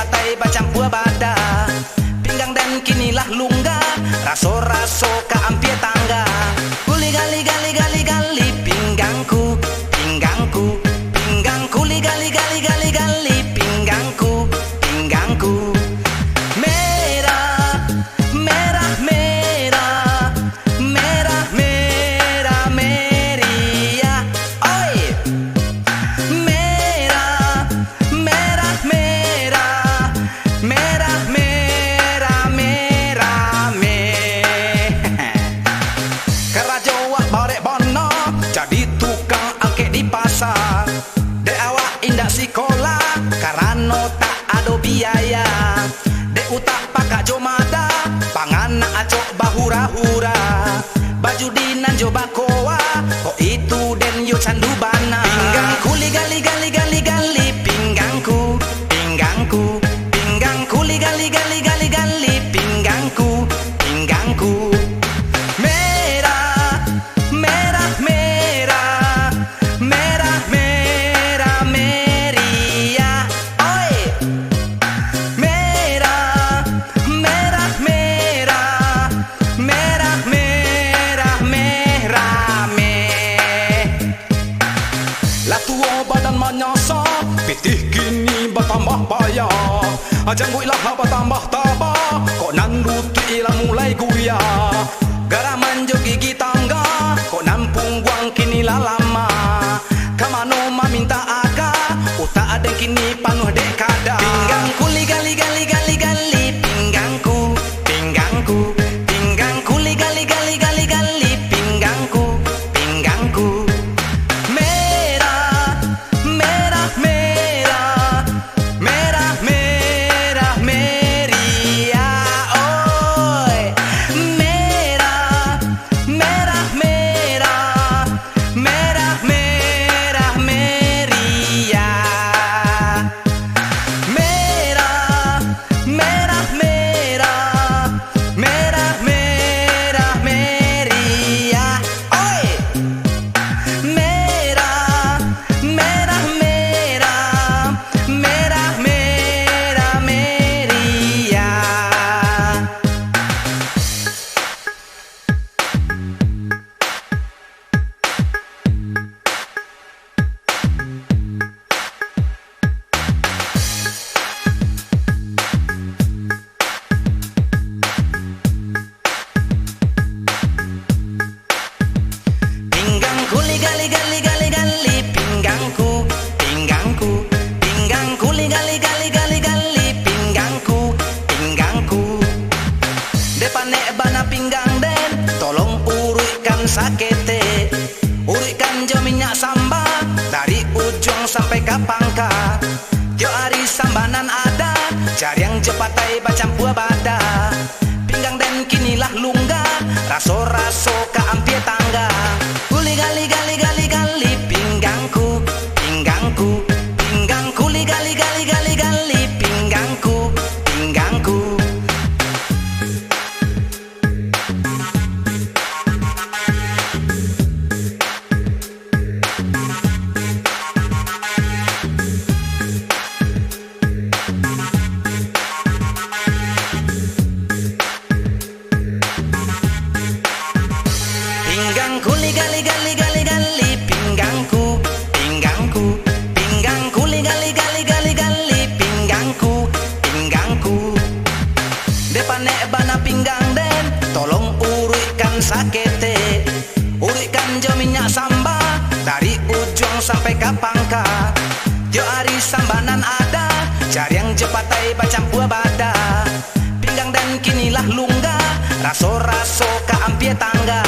jepatai bacampur bada. Pinggang dan kinilah lungga, raso-raso ka ampie tangga. Kuli gali gali gali gali pinggangku, pinggangku, pinggangku li gali gali gali gali pinggangku, pinggangku. Merah, merah, merah, merah, merah, meriah. Oi. Merah, merah, merah, merah, merah, merah, merah. Kerajo wak barek bono, jadi tukang angket di pasar. Dek awak indah sekolah, karena tak ada biaya. Dek utak pakak jomada, pangan nak acok bahura-hura. Baju dinan jo bakoa, kok itu den yo candu bana. Pinggangku li gali gali gali gali pinggangku, pinggangku, pinggangku li gali gali gali gali pinggangku, pinggangku. Merah, merah, merah, merah, merah, meriah. Oi. Merah, merah, merah, merah, merah, merah, merah. Lah tua badan menyoso, pitih kini bertambah payah. Ajang gue lah bertambah tabah, kok nan lutut ilah mulai guyah. Garaman jo gigi tangga, kok nampung guang kini lah lama. Kamano ma minta aga, utak ada kini panuh dekada. Pinggangku li gali gali gali gali pinggangku, pinggangku, pinggangku li gali gali gali gali pinggangku, pinggangku. Merah, merah, merah, merah, merah, meriah. Oi. Merah, merah, merah, merah, merah, meriah. Merah, merah, merah, merah, merah, meriah. Oi. Merah, merah, merah, merah, merah, meriah. Pinggangku li gali gali gali gali pinggangku, pinggangku, pinggangku li gali gali gali gali pinggangku, pinggangku. Depanek bana pinggang den, tolong urutkan sakete. Urutkan jo minyak samba, dari ujung sampai ke pangka. Jo ari sambanan ada, cari yang jepatai bacampur bada. Pinggang den kinilah lungga, raso-raso ka ampie tangga. Kuli gali gali gali gali pinggangku, pinggangku, pinggangku li gali gali gali gali pinggangku, pinggangku. Pinggangku li gali gali gali gali pinggangku, pinggangku, pinggangku li gali gali gali gali pinggangku, pinggangku. Depanek bana pinggang den, tolong urutkan sakete. Urutkan jo minyak samba, dari ujung sampai ke pangka. Jo ari sambanan ada, cari yang jepatai bacampur bada. Pinggang dan kinilah lungga, raso-raso ka ampie tangga.